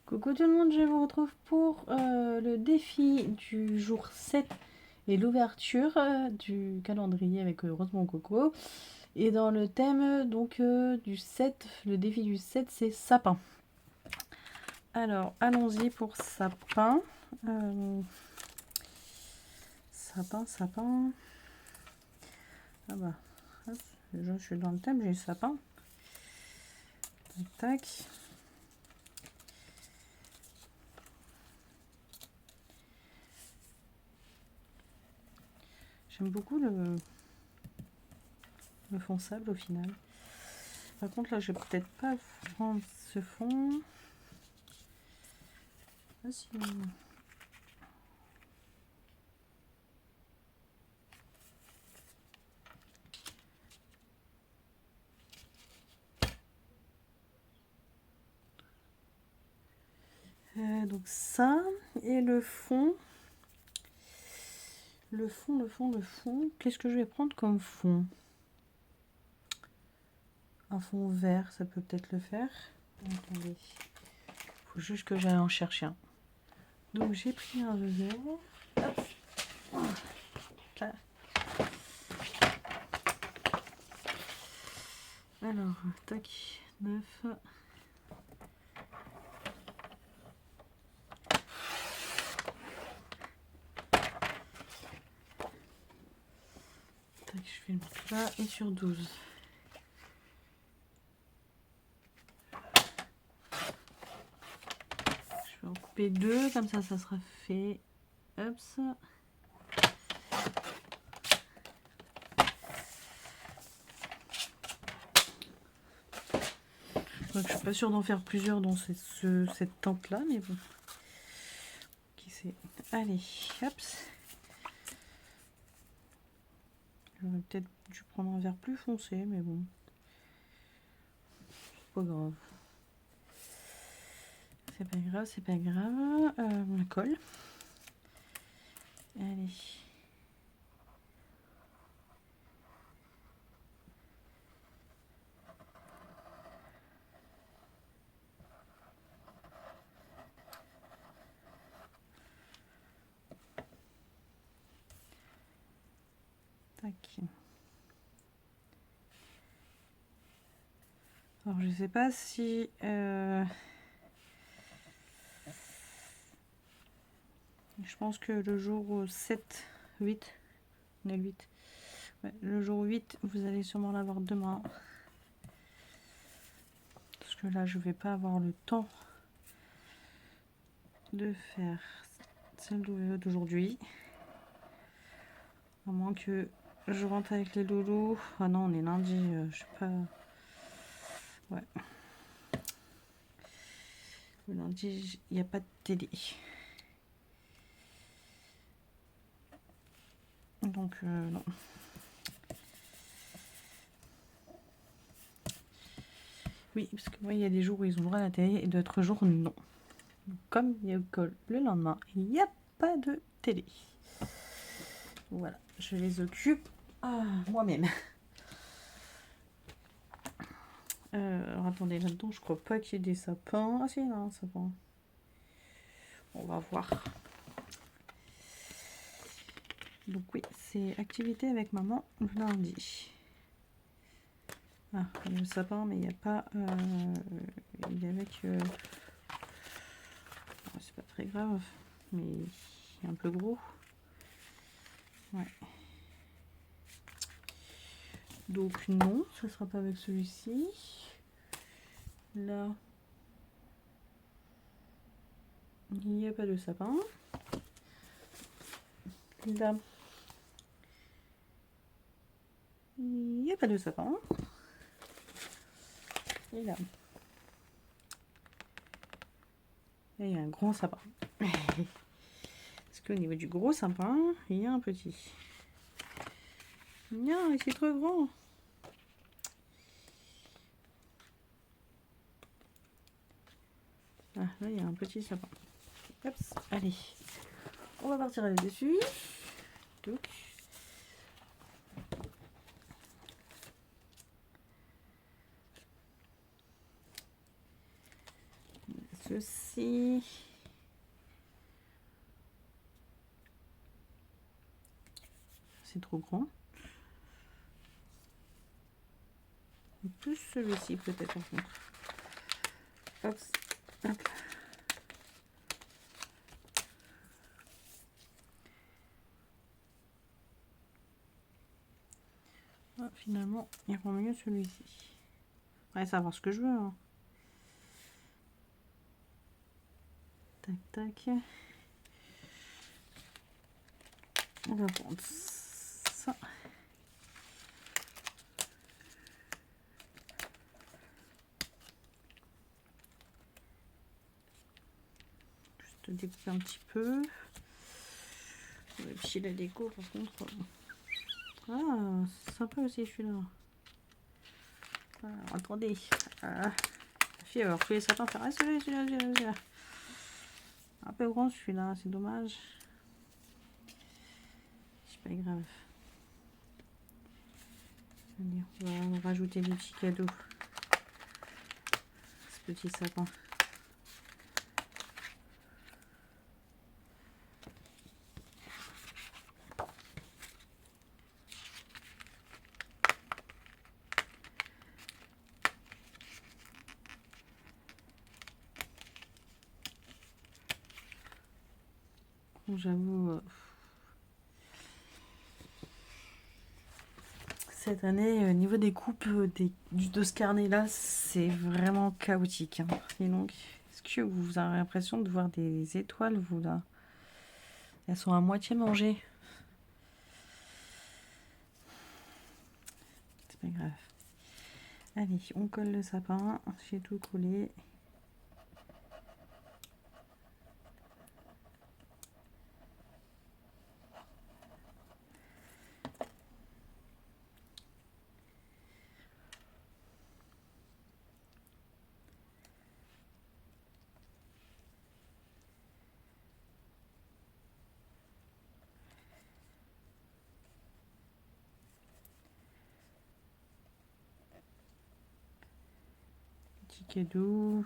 Coucou tout le monde, je vous retrouve pour le défi du jour 7 et l'ouverture du calendrier avec Heureusement Coco. Et dans le thème donc du 7, le défi du 7 c'est sapin. Alors allons-y pour sapin. Sapin. Ah bah, hop, je suis dans le thème, j'ai sapin. Tac tac. J'aime beaucoup le fond sable au final. Par contre là je vais peut-être pas prendre ce fond. Ah, si. Donc ça et le fond. Le fond. Qu'est-ce que je vais prendre comme fond? Un fond vert, ça peut peut-être le faire. Attendez. Faut juste que j'aille en chercher un. Donc j'ai pris un vert. Hop. Là. Alors, tac, 9. Tac, je vais le mettre là et sur 12. Je vais en couper 2, comme ça, ça sera fait. Hop, ça. Je suis pas sûre d'en faire plusieurs dans cette tente là, mais bon. Qui sait. Allez, hop. J'aurais peut-être dû prendre un vert plus foncé, mais bon. C'est pas grave. C'est pas grave, c'est pas grave. La colle. Allez. Tac. Alors je sais pas si je pense que le jour 7, 8, on est le 8. Ouais, le jour 8, vous allez sûrement l'avoir demain. Parce que là, je vais pas avoir le temps de faire celle d'aujourd'hui. À moins que je rentre avec les loulous. Ah non, on est lundi, je sais pas. Ouais. Le lundi, il n'y a pas de télé. Donc, non. Oui, parce que moi, il y a des jours où ils ont droit à la télé et d'autres jours, non. Comme il y a école le lendemain, il n'y a pas de télé. Voilà, je les occupe moi-même. Alors attendez, là-dedans, je crois pas qu'il y ait des sapins. Ah si, non, un sapin. On va voir. Donc oui, c'est activité avec maman le lundi. Ah, il y a le sapin, mais il n'y a pas... il est avec... c'est pas très grave, mais il est un peu gros. Ouais. Donc non, ça sera pas avec celui-ci. Là, il n'y a pas de sapin. Là, il n'y a pas de sapin. Et là, il y a un grand sapin. Parce qu'au niveau du gros sapin, il y a un petit. Non, c'est trop grand. Ah, là, il y a un petit sapin. Hop, allez. On va partir là-dessus. Donc. aussi. C'est trop grand. Plus celui-ci peut-être par contre. Hop, hop. Ah, finalement, il rend mieux celui-ci. Ouais, ça va voir ce que je veux. Hein. Tac, tac. On va prendre ça. Juste découper un petit peu. Et puis la déco, par contre. Ah, sympa aussi celui-là. Alors, attendez. La fille, alors tous les sapins faire. Ah, celui-là. Un peu grand celui-là, c'est dommage. C'est pas grave. Allez, on va rajouter des petits cadeaux. Ce petit sapin. J'avoue, cette année, au niveau des coupes de ce carnet-là, c'est vraiment chaotique. Hein. Et donc, est-ce que vous avez l'impression de voir des étoiles, vous, là? Elles sont à moitié mangées. C'est pas grave. Allez, on colle le sapin. J'ai tout collé. Petit cadeau.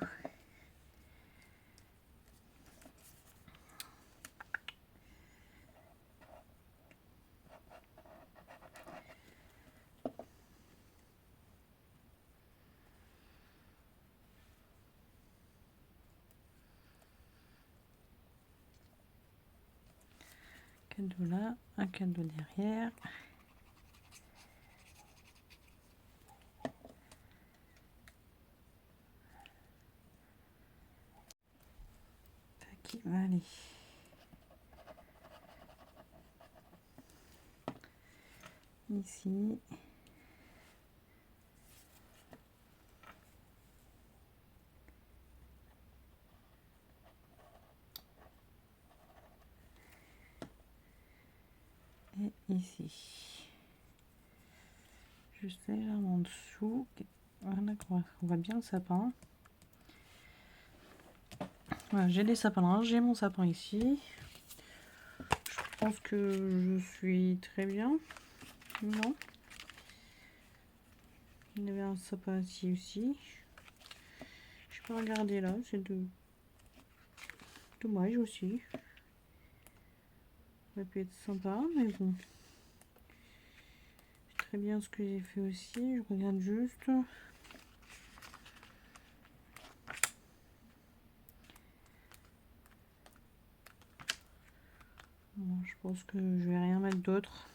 Cadeau là, un cadeau derrière. Tac, allez. Ici. Et ici. Juste légèrement en dessous. Voilà, on voit bien le sapin. Voilà, j'ai des sapins là, j'ai mon sapin ici. Je pense que je suis très bien. Non. Il y avait un sapin ici aussi. Je peux regarder là, c'est dommage aussi. Ça aurait pu être sympa, mais bon. C'est très bien ce que j'ai fait aussi. Je regarde juste. Bon, je pense que je vais rien mettre d'autre.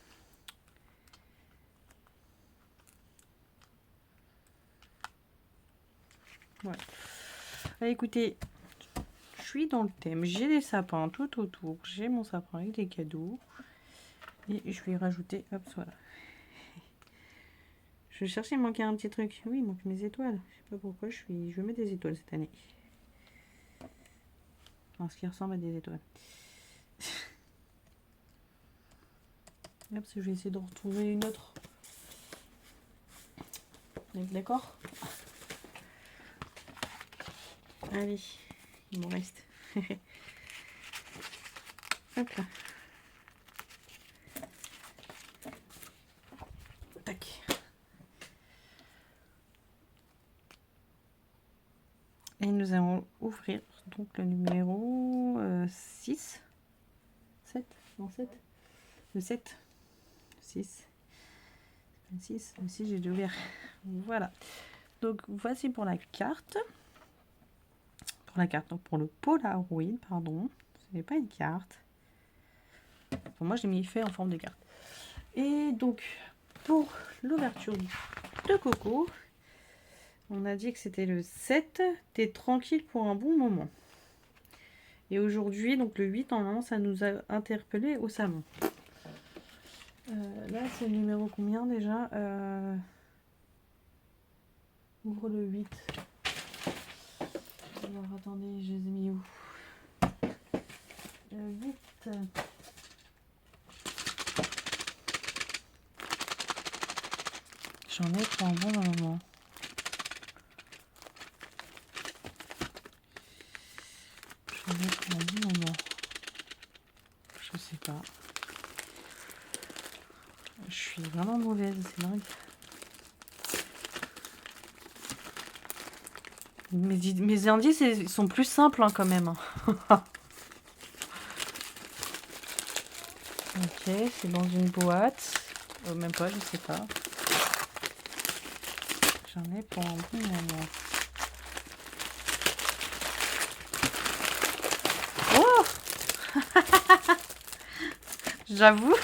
Voilà. Bah, écoutez, je suis dans le thème. J'ai des sapins tout autour. J'ai mon sapin avec des cadeaux. Et je vais rajouter, hop, voilà. Je cherchais, il manquait un petit truc. Oui, il manque mes étoiles. Je sais pas pourquoi je veux mettre des étoiles cette année. Enfin, ce qui ressemble à des étoiles. Hop, je vais essayer de retrouver une autre. Vous êtes d'accord? Allez, il m'en reste. Hop là. Tac. Et nous allons ouvrir donc le numéro 6. 7. Non, 7. Le 7. 6. 6. Le 6, j'ai dû ouvert. Voilà. Donc, voici pour la carte. Pour la carte, donc pour le Polaroid, pardon. Ce n'est pas une carte. Pour moi, je l'ai mis fait en forme de carte. Et donc, pour l'ouverture de Coco, on a dit que c'était le 7. T'es tranquille pour un bon moment. Et aujourd'hui, donc le 8, normalement, ça nous a interpellé au salon. Là, c'est le numéro combien déjà Ouvre le 8. Alors, attendez, je les ai mis où 8. J'en ai pour un bon moment. J'en ai pour un bon moment. Je sais pas. Je suis vraiment mauvaise, c'est dingue. Mes indices ils sont plus simples hein, quand même. Ok, c'est dans une boîte. Même pas, je sais pas. J'en ai pour un bon moment. Oh J'avoue,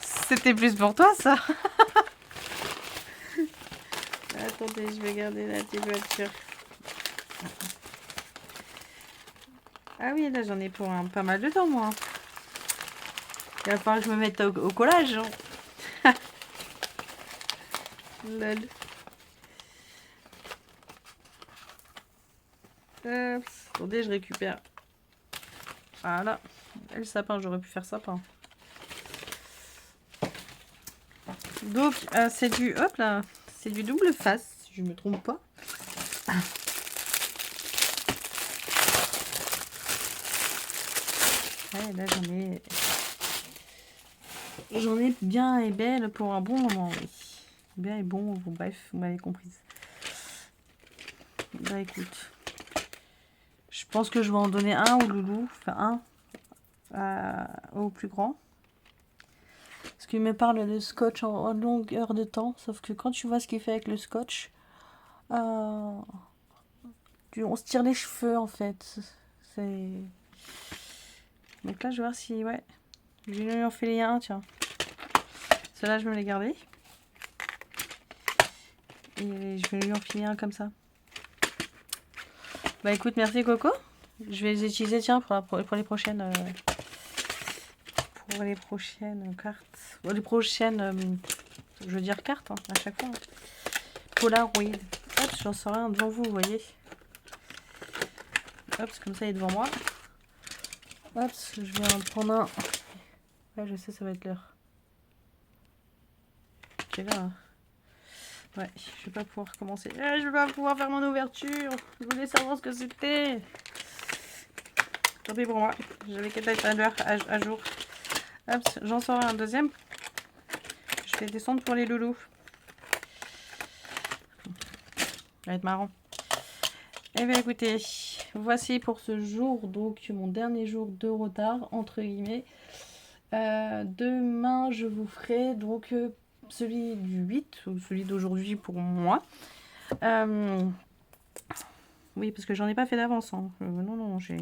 c'était plus pour toi ça. Attendez, je vais garder la petite voiture. Ah oui, là j'en ai pour pas mal de temps moi. Il va falloir que je me mette au collage. Hein. Lol. Attendez, je récupère. Voilà. Et le sapin, j'aurais pu faire sapin. Donc, c'est du... Hop là. C'est du double face, si je me trompe pas. Ouais, là, j'en ai bien et belle pour un bon moment, oui. Bien et bon, bref, vous m'avez comprise. Bah, écoute. Je pense que je vais en donner un au loulou. Enfin, un au plus grand. Parce qu'il me parle de scotch en longueur de temps. Sauf que quand tu vois ce qu'il fait avec le scotch, on se tire les cheveux en fait. C'est... Donc là, je vais voir si... Ouais. Je vais lui en filer un, tiens. Ceux-là, je vais me les garder. Et je vais lui en filer un comme ça. Bah écoute, merci Coco. Je vais les utiliser, tiens, pour les prochaines... pour les prochaines cartes. Pour les prochaines... je veux dire cartes, hein, à chaque fois. Polaroid. Hop, j'en sors un devant vous, vous voyez. Hop, comme ça, il est devant moi. Hop, je vais en prendre un. Ouais, je sais, ça va être l'heure. Ok, là. Ouais, je vais pas pouvoir commencer. Je vais pas pouvoir faire mon ouverture. Je voulais savoir ce que c'était. Tant pis pour moi. J'avais qu'à être à l'heure, à jour. Hop, j'en sors un deuxième. Je vais descendre pour les loulous. Ça va être marrant. Eh bien, écoutez, voici pour ce jour, donc mon dernier jour de retard, entre guillemets. Demain, je vous ferai donc celui du 8, ou celui d'aujourd'hui pour moi. Oui, parce que j'en ai pas fait d'avance. Hein. Non, j'ai...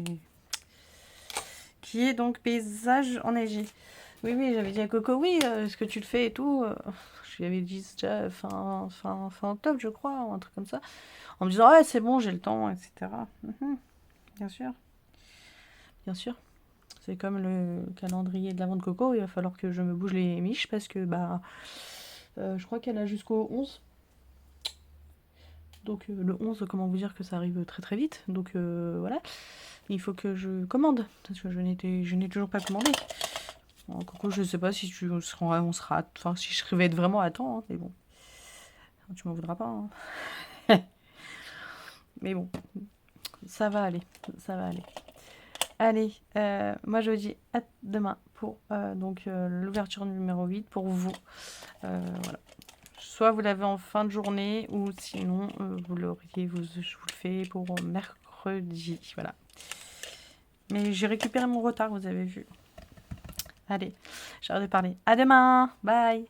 Qui est donc paysage enneigé. Oui, j'avais dit à Coco, oui, est-ce que tu le fais et tout je lui avais dit déjà fin octobre, je crois, ou un truc comme ça. En me disant, ouais, c'est bon, j'ai le temps, etc. Bien sûr. Bien sûr. C'est comme le calendrier de l'avant de Coco, il va falloir que je me bouge les miches parce que bah je crois qu'elle a jusqu'au 11. Donc le 11, comment vous dire que ça arrive très très vite. Donc voilà, il faut que je commande parce que je n'ai toujours pas commandé. Bon, Coco, je sais pas si on sera, enfin si je vais être vraiment à temps, hein, mais bon, tu m'en voudras pas. Hein. Mais bon, ça va aller, ça va aller. Allez, moi je vous dis à demain pour donc l'ouverture numéro 8 pour vous. Voilà. Soit vous l'avez en fin de journée ou sinon vous l'auriez, je vous le fais pour mercredi. Voilà. Mais j'ai récupéré mon retard, vous avez vu. Allez, j'arrête de parler. À demain. Bye.